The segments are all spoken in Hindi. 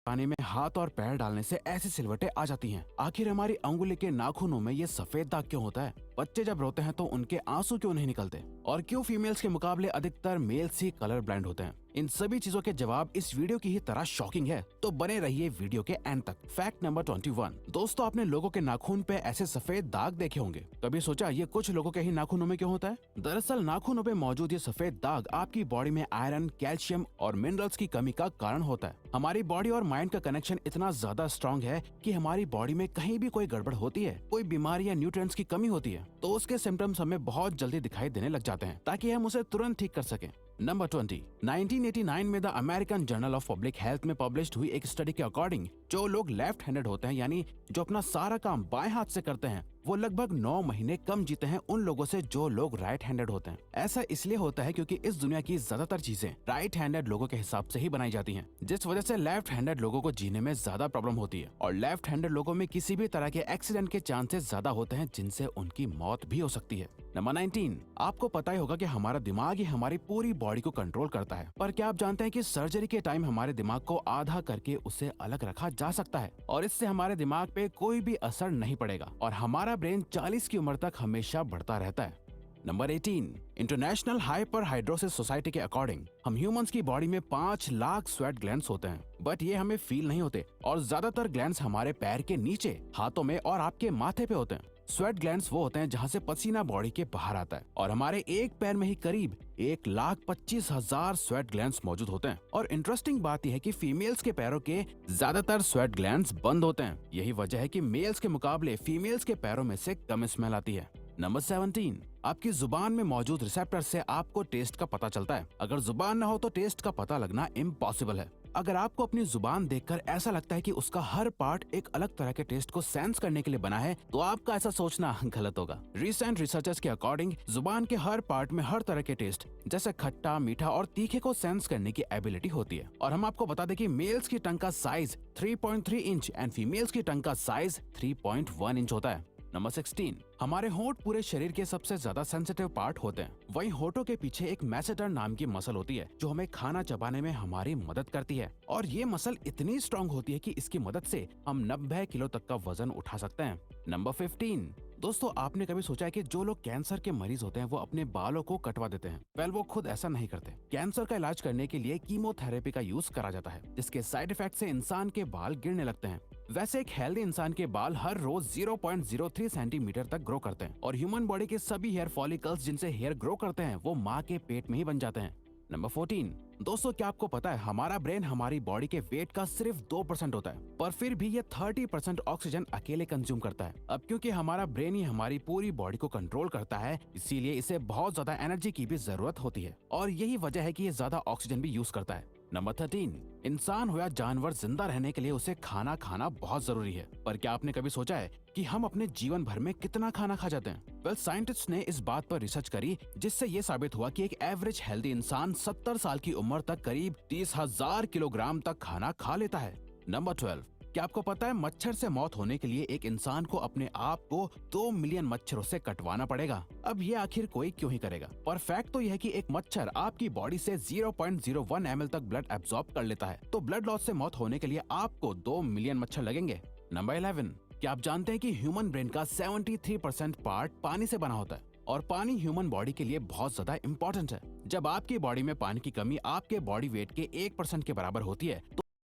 पानी में हाथ और पैर डालने से ऐसी सिलवटें आ जाती हैं। आखिर हमारी अंगुली के नाखूनों में ये सफेद दाग क्यों होता है? बच्चे जब रोते हैं तो उनके आंसू क्यों नहीं निकलते? और क्यों फीमेल्स के मुकाबले अधिकतर मेल्स ही कलर ब्लाइंड होते हैं? इन सभी चीजों के जवाब इस वीडियो की ही तरह शॉकिंग है, तो बने रहिए वीडियो के एंड तक। Fact number 21। दोस्तों, आपने लोगों के नाखून पे ऐसे सफेद दाग देखे होंगे। कभी सोचा ये कुछ लोगों के ही नाखूनों में क्यों होता है? दरअसल नाखूनों पे मौजूद ये सफेद दाग आपकी बॉडी में आयरन, कैल्शियम और मिनरल्स की कमी का कारण होता है। हमारी बॉडी और माइंड का कनेक्शन इतना ज्यादा स्ट्रॉन्ग है कि हमारी बॉडी में कहीं भी कोई गड़बड़ होती है, कोई बीमारी या न्यूट्रिएंट्स की कमी होती है, तो उसके सिम्टम्स हमें बहुत जल्दी दिखाई देने लग जाते हैं, ताकि हम उसे तुरंत ठीक कर सकें। नंबर 20। 1989 में the American journal of public health में पब्लिश्ड हुई एक स्टडी के अकॉर्डिंग जो लोग लेफ्ट हैंडेड होते हैं, यानी जो अपना सारा काम बाएं हाथ से करते हैं, वो लगभग 9 महीने कम जीते हैं उन लोगों से जो लोग राइट हैंडेड होते हैं। ऐसा इसलिए होता है क्योंकि इस दुनिया की ज्यादातर चीजें राइट हैंडेड लोगों के हिसाब से ही बनाई जाती हैं, जिस वजह से लेफ्ट हैंडेड लोगों को जीने में ज्यादा प्रॉब्लम होती है। और लेफ्ट हैंडेड लोगों में किसी भी तरह के एक्सीडेंट के चांसेस ज्यादा होते हैं, जिनसे उनकी मौत भी हो सकती है। नंबर 19। आपको पता ही होगा कि हमारा दिमाग ही हमारी पूरी बॉडी को कंट्रोल करता है, पर क्या आप जानते हैं कि सर्जरी के टाइम हमारे दिमाग को आधा करके उसे अलग रखा जा सकता है और इससे हमारे दिमाग पे कोई भी असर नहीं पड़ेगा और हमारा ब्रेन 40 की उम्र तक हमेशा बढ़ता रहता है। Number 18। International hyper hidrosis society के अकॉर्डिंग हम ह्यूमंस की बॉडी में 5 लाख स्वेट ग्लैंड्स होते हैं, बट ये हमें फील नहीं होते और ज्यादातर ग्लैंड्स हमारे पैर के नीचे, हाथों में और आपके माथे पे होते हैं। स्वेट ग्लैंड्स वो होते हैं जहाँ से पसीना बॉडी के बाहर आता है और हमारे एक पैर में ही करीब 1,25,000 स्वेट ग्लैंड्स मौजूद होते हैं। और इंटरेस्टिंग बात यह है कि फीमेल्स के पैरों के ज्यादातर स्वेट ग्लैंड्स बंद होते हैं। यही वजह है कि मेल्स के मुकाबले फीमेल्स के पैरों में से कम स्मेल आती है। नंबर 17। आपकी जुबान में मौजूद रिसेप्टर से आपको टेस्ट का पता चलता है। अगर जुबान न हो तो टेस्ट का पता लगना इम्पॉसिबल है। अगर आपको अपनी जुबान देखकर ऐसा लगता है कि उसका हर पार्ट एक अलग तरह के टेस्ट को सेंस करने के लिए बना है, तो आपका ऐसा सोचना गलत होगा। रिसेंट रिसर्चर्स के अकॉर्डिंग जुबान के हर पार्ट में हर तरह के टेस्ट जैसे खट्टा, मीठा और तीखे को सेंस करने की एबिलिटी होती है। और हम आपको बता दें कि मेल्स की टंग का साइज 3.3 इंच एंड फीमेल्स की टंग का साइज 3.1 इंच होता है। नंबर 16। हमारे होंठ पूरे शरीर के सबसे ज्यादा सेंसिटिव पार्ट होते हैं। वहीं होठों के पीछे एक मैसेटर नाम की मसल होती है जो हमें खाना चबाने में हमारी मदद करती है और ये मसल इतनी स्ट्रॉन्ग होती है कि इसकी मदद से हम 90 किलो तक का वजन उठा सकते हैं। नंबर 15। दोस्तों, आपने कभी सोचा है कि जो लोग कैंसर के मरीज होते हैं वो अपने बालों को कटवा देते हैं? वेल, वो खुद ऐसा नहीं करते। कैंसर का इलाज करने के लिए कीमोथेरेपी का यूज करा जाता है, जिसके साइड इफेक्ट से इंसान के बाल गिरने लगते हैं। वैसे एक हेल्दी इंसान के बाल हर रोज 0.03 सेंटीमीटर तक ग्रो करते हैं और ह्यूमन बॉडी के सभी हेयर फॉलिकल्स जिनसे हेयर ग्रो करते हैं वो माँ के पेट में ही बन जाते हैं। नंबर 14। दोस्तों, क्या आपको पता है हमारा ब्रेन हमारी बॉडी के वेट का सिर्फ 2% होता है, पर फिर भी ये 30% ऑक्सीजन अकेले कंज्यूम करता है। अब क्योंकि हमारा ब्रेन ही हमारी पूरी बॉडी को कंट्रोल करता है, इसीलिए इसे बहुत ज्यादा एनर्जी की भी जरूरत होती है और यही वजह है कि ये ज्यादा ऑक्सीजन भी यूज करता है। नंबर 13। इंसान हो या जानवर, जिंदा रहने के लिए उसे खाना खाना बहुत जरूरी है, पर क्या आपने कभी सोचा है कि हम अपने जीवन भर में कितना खाना खा जाते हैं? वेल, साइंटिस्ट ने इस बात पर रिसर्च करी जिससे ये साबित हुआ कि एक एवरेज हेल्दी इंसान 70 साल की उम्र तक करीब 30,000 किलोग्राम तक खाना खा लेता है। नंबर 12। क्या आपको पता है मच्छर से मौत होने के लिए एक इंसान को अपने आप को 2 मिलियन मच्छरों से कटवाना पड़ेगा? अब ये आखिर कोई क्यों ही करेगा? पर फैक्ट तो यह है कि एक मच्छर आपकी बॉडी से 0.01 ml तक ब्लड एब्जॉर्ब कर लेता है, तो ब्लड लॉस से मौत होने के लिए आपको 2 मिलियन मच्छर लगेंगे। नंबर 11। क्या आप जानते हैं कि ह्यूमन ब्रेन का 73% पार्ट पानी से बना होता है और पानी ह्यूमन बॉडी के लिए बहुत ज्यादा इम्पोर्टेंट है। जब आपकी बॉडी में पानी की कमी आपके बॉडी वेट के 1% के बराबर होती है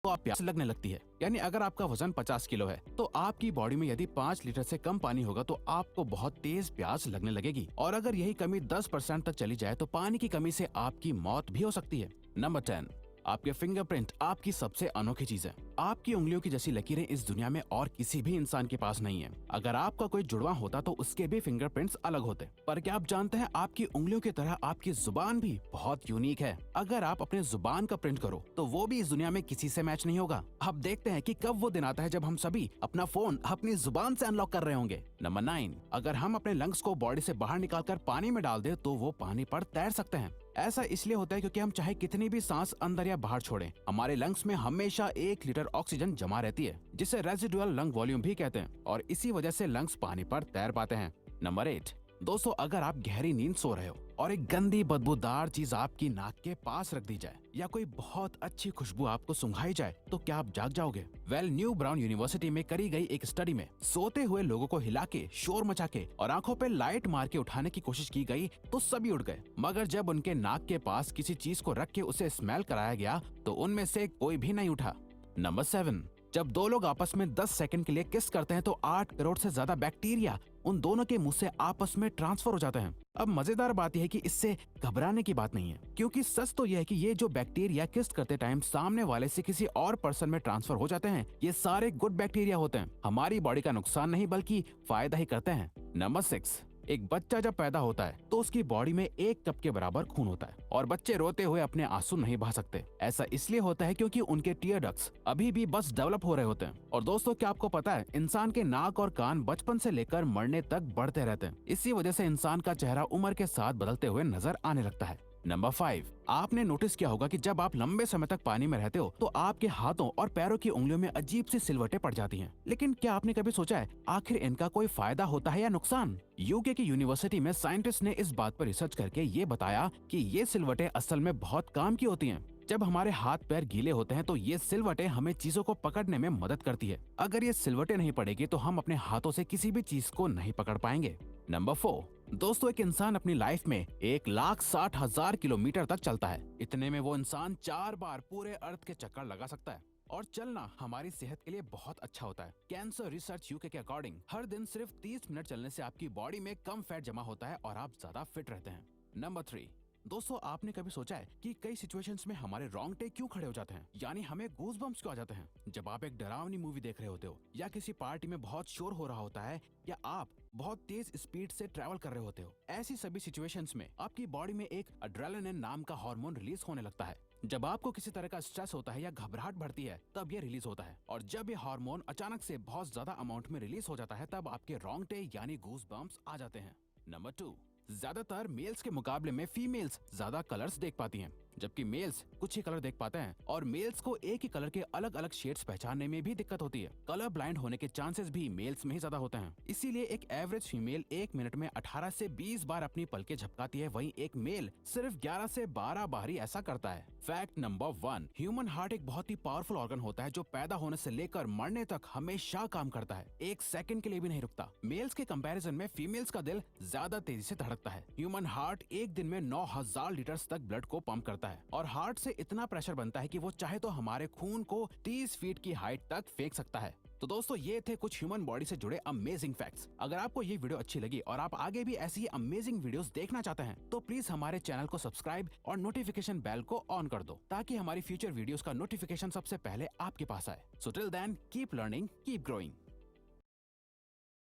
तो आप प्यास लगने लगती है। यानी अगर आपका वजन 50 किलो है तो आपकी बॉडी में यदि 5 लीटर से कम पानी होगा तो आपको बहुत तेज प्यास लगने लगेगी और अगर यही कमी 10% तक चली जाए तो पानी की कमी से आपकी मौत भी हो सकती है। नंबर 10। आपके फिंगरप्रिंट आपकी सबसे अनोखी चीज है। आपकी उंगलियों की जैसी लकीरें इस दुनिया में और किसी भी इंसान के पास नहीं है। अगर आपका कोई जुड़वा होता तो उसके भी फिंगरप्रिंट्स अलग होते। पर क्या आप जानते हैं आपकी उंगलियों की तरह आपकी जुबान भी बहुत यूनिक है। अगर आप अपने जुबान का प्रिंट करो तो वो भी इस दुनिया में किसी से मैच नहीं होगा। अब देखते हैं कि कब वो दिन आता है जब हम सभी अपना फोन अपनी जुबान से अनलॉक कर रहे होंगे। नंबर 9। अगर हम अपने लंग्स को बॉडी से बाहर निकालकर पानी में डाल दे तो वो पानी पर तैर सकते हैं। ऐसा इसलिए होता है क्योंकि हम चाहे कितनी भी सांस अंदर या बाहर छोड़ें, हमारे लंग्स में हमेशा 1 लीटर ऑक्सीजन जमा रहती है, जिसे रेजिडुअल लंग वॉल्यूम भी कहते हैं और इसी वजह से लंग्स पानी पर तैर पाते हैं। नंबर 8। दोस्तों, अगर आप गहरी नींद सो रहे हो और एक गंदी बदबूदार चीज आपकी नाक के पास रख दी जाए या कोई बहुत अच्छी खुशबू आपको सुंघाई जाए तो क्या आप जाग जाओगे? न्यू ब्राउन यूनिवर्सिटी में करी गई एक स्टडी में सोते हुए लोगों को हिला के, शोर मचा के और आंखों पे लाइट मार के उठाने की कोशिश की गई तो सभी उठ गए, मगर जब उनके नाक के पास किसी चीज को रख के उसे स्मेल कराया गया तो उनमें से कोई भी नहीं उठा। नंबर 7, जब दो लोग आपस में 10 सेकंड के लिए किस करते हैं तो 8 करोड़ से ज्यादा बैक्टीरिया उन दोनों के मुंह से आपस में ट्रांसफर हो जाते हैं। अब मजेदार बात यह है कि इससे घबराने की बात नहीं है, क्योंकि सच तो यह है कि ये जो बैक्टीरिया किस करते टाइम सामने वाले से किसी और पर्सन में ट्रांसफर हो जाते हैं, ये सारे गुड बैक्टीरिया होते हैं, हमारी बॉडी का नुकसान नहीं बल्कि फायदा ही करते हैं। नंबर 6, एक बच्चा जब पैदा होता है तो उसकी बॉडी में 1 कप के बराबर खून होता है और बच्चे रोते हुए अपने आंसू नहीं बहा सकते। ऐसा इसलिए होता है क्योंकि उनके टीयर डक्ट्स अभी भी बस डेवलप हो रहे होते हैं। और दोस्तों, क्या आपको पता है इंसान के नाक और कान बचपन से लेकर मरने तक बढ़ते रहते हैं। इसी वजह से इंसान का चेहरा उम्र के साथ बदलते हुए नजर आने लगता है। नंबर 5, आपने नोटिस किया होगा कि जब आप लंबे समय तक पानी में रहते हो तो आपके हाथों और पैरों की उंगलियों में अजीब सी सिलवटें पड़ जाती हैं। लेकिन क्या आपने कभी सोचा है आखिर इनका कोई फायदा होता है या नुकसान? यूके की यूनिवर्सिटी में साइंटिस्ट ने इस बात पर रिसर्च करके ये बताया कि ये सिलवटें असल में बहुत काम की होती हैं। जब हमारे हाथ पैर गीले होते हैं तो ये सिलवटें हमें चीजों को पकड़ने में मदद करती है। अगर ये सिलवटें नहीं पड़ेगी तो हम अपने हाथों से किसी भी चीज को नहीं पकड़ पाएंगे। नंबर 4, दोस्तों, एक इंसान अपनी लाइफ में 1,60,000 किलोमीटर तक चलता है। इतने में वो इंसान 4 बार पूरे अर्थ के चक्कर लगा सकता है। और चलना हमारी सेहत के लिए बहुत अच्छा होता है। कैंसर रिसर्च यूके के अकॉर्डिंग हर दिन सिर्फ 30 मिनट चलने से आपकी बॉडी में कम फैट जमा होता है और आप ज्यादा फिट रहते हैं। नंबर 3, दोस्तों, आपने कभी सोचा है कि कई सिचुएशंस में हमारे रोंगटे क्यों खड़े हो जाते हैं, यानी हमें गूज़बम्प्स क्यों आ जाते हैं? जब आप एक डरावनी मूवी देख रहे होते हो या किसी पार्टी में बहुत शोर हो रहा होता है या आप बहुत तेज स्पीड से ट्रैवल कर रहे होते हो, ऐसी सभी सिचुएशंस में आपकी बॉडी में एक एड्रेनालिन नाम का हार्मोन रिलीज होने लगता है। जब आपको किसी तरह का स्ट्रेस होता है या घबराहट बढ़ती है तब ये रिलीज होता है, और जब ये हार्मोन अचानक से बहुत ज्यादा अमाउंट में रिलीज हो जाता है तब आपके रोंगटे यानी गूज़बम्प्स आ जाते हैं। नंबर 2, ज्यादातर मेल्स के मुकाबले में फीमेल्स ज्यादा कलर्स देख पाती हैं, जबकि मेल्स कुछ ही कलर देख पाते हैं। और मेल्स को एक ही कलर के अलग अलग शेड्स पहचानने में भी दिक्कत होती है। कलर ब्लाइंड होने के चांसेस भी मेल्स में ही ज्यादा होते हैं। इसीलिए एक एवरेज फीमेल 1 मिनट में 18 से 20 बार अपनी पलकें झपकाती है, वहीं एक मेल सिर्फ 11 से 12 बार ही ऐसा करता है। फैक्ट नंबर 1, ह्यूमन हार्ट एक बहुत ही पावरफुल ऑर्गन होता है जो पैदा होने से लेकर मरने तक हमेशा काम करता है, 1 सेकंड के लिए भी नहीं रुकता। मेल्स के कंपैरिजन में फीमेल्स का दिल ज्यादा तेजी से धड़कता है। ह्यूमन हार्ट एक दिन में 9,000 लीटर तक ब्लड को पंप करता है और हार्ट से इतना प्रेशर बनता है कि वो चाहे तो हमारे खून को 30 फीट की हाइट तक फेंक सकता है। तो दोस्तों, ये थे कुछ ह्यूमन बॉडी से जुड़े अमेजिंग फैक्ट्स। अगर आपको ये वीडियो अच्छी लगी और आप आगे भी ऐसी ही अमेजिंग वीडियोस देखना चाहते हैं तो प्लीज हमारे चैनल को सब्सक्राइब और नोटिफिकेशन बेल को ऑन कर दो ताकि हमारी फ्यूचर वीडियोस का नोटिफिकेशन सबसे पहले आपके पास आए। So till then, keep learning, keep growing.